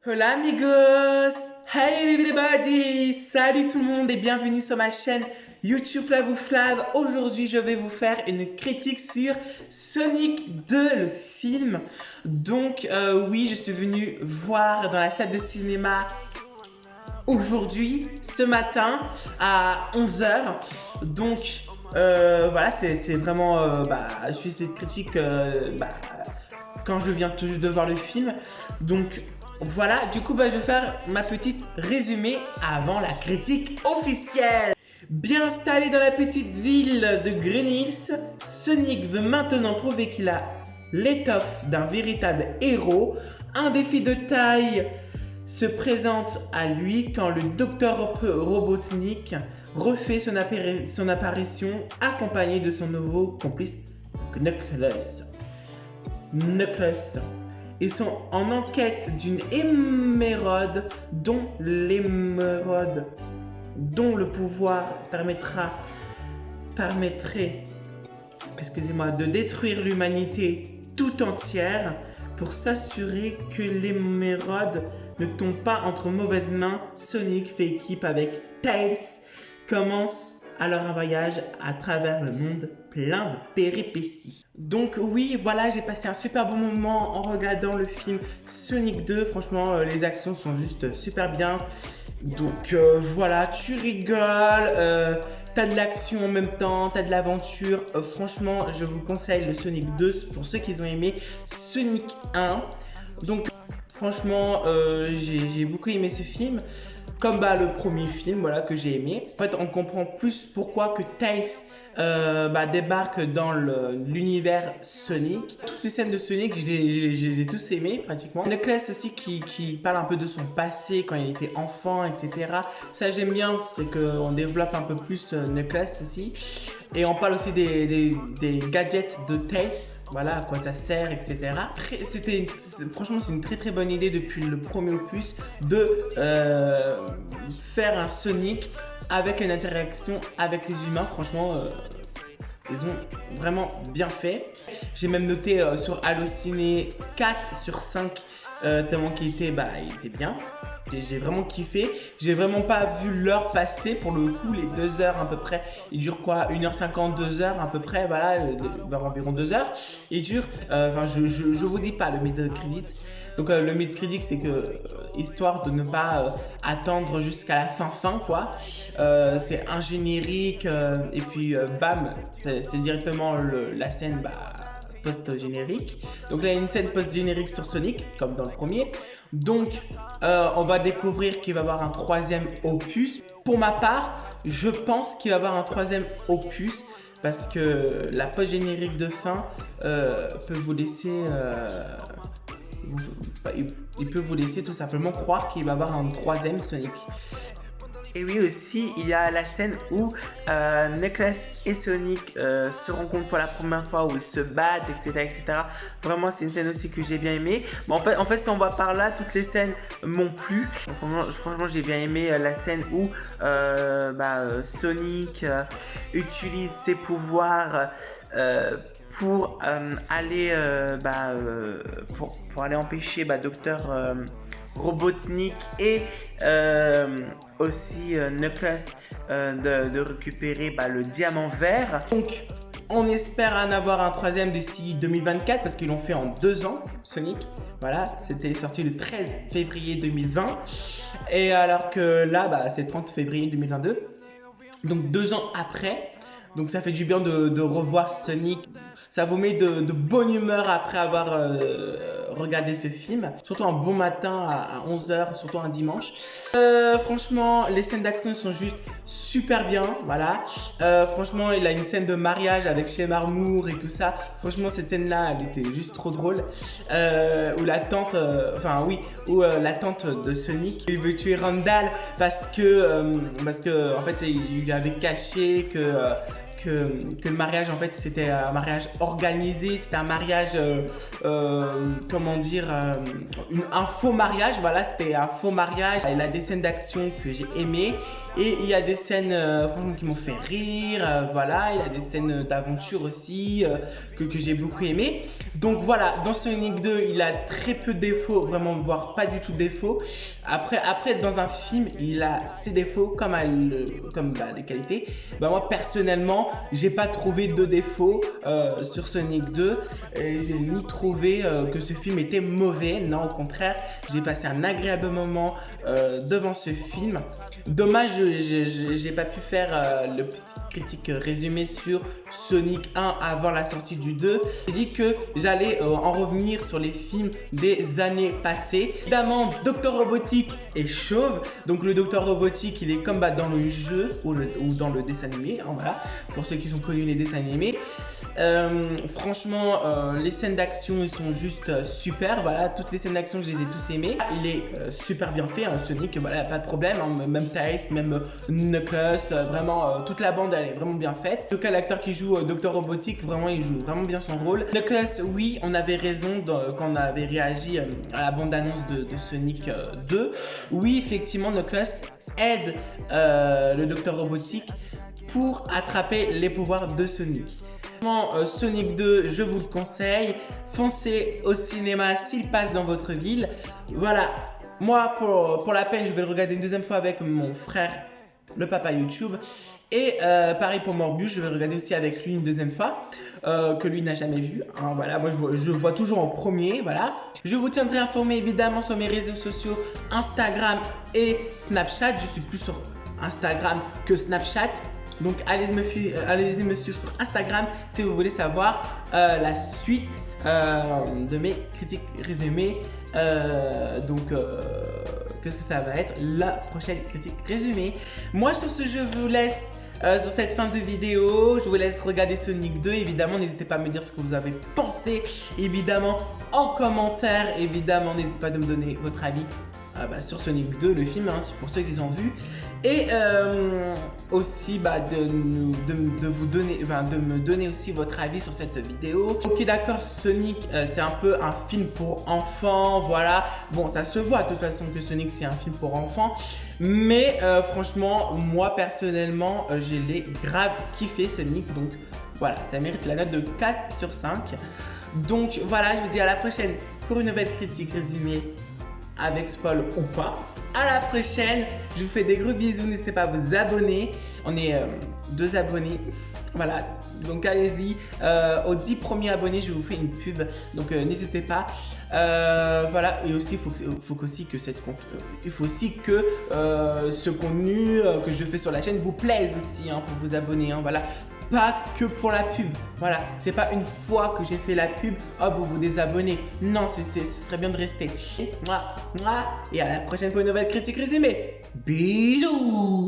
Hola amigos! Hey everybody! Salut tout le monde et bienvenue sur ma chaîne YouTube Flav. Aujourd'hui, je vais vous faire une critique sur Sonic 2, le film. Donc, oui, je suis venu voir dans la salle de cinéma aujourd'hui, ce matin, à 11h. Donc, voilà, c'est vraiment... je fais cette critique quand je viens tout juste de voir le film. Donc... voilà, du coup, je vais faire ma petite résumé avant la critique officielle. Bien installé dans la petite ville de Green Hills, Sonic veut maintenant prouver qu'il a l'étoffe d'un véritable héros. Un défi de taille se présente à lui quand le Dr Robotnik refait son apparition accompagné de son nouveau complice Knuckles. Ils sont en enquête d'une émeraude dont le pouvoir permettrait de détruire l'humanité tout entière. Pour s'assurer que l'émeraude ne tombe pas entre mauvaises mains, Sonic fait équipe avec Tails, commence alors un voyage à travers le monde plein de péripéties. Donc oui, voilà, j'ai passé un super bon moment en regardant le film Sonic 2. Franchement, les actions sont juste super bien. Donc voilà, tu rigoles, t'as de l'action en même temps, t'as de l'aventure. Franchement, je vous conseille le Sonic 2 pour ceux qui ont aimé Sonic 1. Donc franchement, j'ai beaucoup aimé ce film. Comme le premier film, voilà, que j'ai aimé. En fait, on comprend plus pourquoi que Tails débarque dans l'univers Sonic. Toutes les scènes de Sonic, je les ai tous aimées pratiquement. Knuckles aussi qui parle un peu de son passé quand il était enfant, etc. Ça j'aime bien, c'est qu'on développe un peu plus Knuckles aussi. Et on parle aussi des gadgets de Tails, voilà, à quoi ça sert, etc. Franchement, c'est une très bonne idée depuis le premier opus de faire un Sonic avec une interaction avec les humains. Franchement, ils ont vraiment bien fait. J'ai même noté sur Allociné 4 sur 5, tellement qu'il était bien. J'ai vraiment kiffé. J'ai vraiment pas vu l'heure passer pour le coup, les 2 heures à peu près. Il dure quoi, 1h50, 2 heures à peu près, voilà, environ 2 heures. Il dure, je vous dis pas le mid-credit. Donc le mid-credit, c'est que, histoire de ne pas attendre jusqu'à la fin quoi. C'est un générique et puis bam, c'est directement la scène post-générique. Donc là, il y a une scène post-générique sur Sonic, comme dans le premier. Donc, on va découvrir qu'il va y avoir un 3e opus. Pour ma part, je pense qu'il va y avoir un 3e opus parce que la post-générique de fin peut vous laisser... il peut vous laisser tout simplement croire qu'il va y avoir un 3e Sonic. Et oui, aussi, il y a la scène où Knuckles et Sonic se rencontrent pour la première fois, où ils se battent, etc. Vraiment, c'est une scène aussi que j'ai bien aimée. Bon, en fait, si on va par là, toutes les scènes m'ont plu. Franchement, j'ai bien aimé la scène où Sonic utilise ses pouvoirs pour aller empêcher Dr Robotnik et aussi Knuckles de récupérer le diamant vert. Donc on espère en avoir un 3e d'ici 2024 parce qu'ils l'ont fait en 2 ans, Sonic. Voilà, c'était sorti le 13 février 2020 et alors que là c'est 30 février 2022. Donc 2 ans après. Donc ça fait du bien de revoir Sonic. Ça vous met de bonne humeur après avoir regardé ce film. Surtout un bon matin à 11h, surtout un dimanche. Franchement, les scènes d'action sont juste super bien. Voilà. Franchement, il a une scène de mariage avec Shemar Marmour et tout ça. Franchement, cette scène-là, elle était juste trop drôle. Où la tante, la tante de Sonic, il veut tuer Randall parce que en fait, il lui avait caché que que le mariage en fait c'était un mariage organisé, c'était un mariage comment dire un faux mariage, voilà, c'était un faux mariage. Il a des scènes d'action que j'ai aimées et il y a des scènes franchement qui m'ont fait rire, voilà, il y a des scènes d'aventure aussi que j'ai beaucoup aimé. Donc voilà, dans Sonic 2 il a très peu de défauts, vraiment voire pas du tout de défauts. Après dans un film il a ses défauts comme des qualités. Bah, moi personnellement j'ai pas trouvé de défauts sur Sonic 2 et j'ai ni trouvé que ce film était mauvais, non, au contraire j'ai passé un agréable moment devant ce film. Dommage, j'ai pas pu faire le petit critique résumé sur Sonic 1 avant la sortie du 2. J'ai dit que j'allais en revenir sur les films des années passées. Évidemment, Dr Robotnik est chauve, donc le Dr Robotnik il est comme dans le jeu ou dans le dessin animé, hein, voilà, pour ceux qui ont connu les dessins animés. Franchement, les scènes d'action ils sont juste super, voilà, toutes les scènes d'action je les ai tous aimées. Il est super bien fait, hein, Sonic, voilà, pas de problème, hein, même Tails, même Knuckles, vraiment toute la bande elle est vraiment bien faite. En tout cas l'acteur qui joue Dr Robotnik, vraiment il joue vraiment bien son rôle. Knuckles, oui, on avait raison quand on avait réagi à la bande annonce de Sonic 2. Oui, effectivement Knuckles aide le Dr Robotnik pour attraper les pouvoirs de Sonic. Sonic 2, je vous le conseille, foncez au cinéma s'il passe dans votre ville. Voilà, moi pour la peine je vais le regarder une deuxième fois avec mon frère, le papa YouTube. Et pareil pour Morbius, je vais le regarder aussi avec lui une deuxième fois, que lui n'a jamais vu, hein, voilà, moi je le vois toujours en premier, voilà. Je vous tiendrai informé évidemment sur mes réseaux sociaux, Instagram et Snapchat. Je suis plus sur Instagram que Snapchat. Donc allez-y me suivre sur Instagram si vous voulez savoir la suite de mes critiques résumées. Qu'est-ce que ça va être la prochaine critique résumée. Moi sur ce je vous laisse sur cette fin de vidéo. Je vous laisse regarder Sonic 2. Évidemment n'hésitez pas à me dire ce que vous avez pensé. Évidemment en commentaire. Évidemment n'hésitez pas à me donner votre avis sur Sonic 2, le film, hein, pour ceux qui ont vu, et aussi de me donner aussi votre avis sur cette vidéo. Ok, d'accord, Sonic c'est un peu un film pour enfants, voilà, bon ça se voit de toute façon que Sonic c'est un film pour enfants, mais franchement moi personnellement je l'ai grave kiffé Sonic, donc voilà, ça mérite la note de 4 sur 5. Donc voilà, je vous dis à la prochaine pour une nouvelle critique résumée avec spoil ou pas. À la prochaine, je vous fais des gros bisous, n'hésitez pas à vous abonner. On est 2 abonnés, voilà, donc allez-y, aux 10 premiers abonnés je vous fais une pub, donc n'hésitez pas, voilà. Et aussi il faut aussi que ce contenu que je fais sur la chaîne vous plaise aussi, hein, pour vous abonner, hein, voilà. Pas que pour la pub, voilà, c'est pas une fois que j'ai fait la pub, hop, vous vous désabonnez. Non, ce serait bien de rester. Et à la prochaine pour une nouvelle critique résumée. Bisous.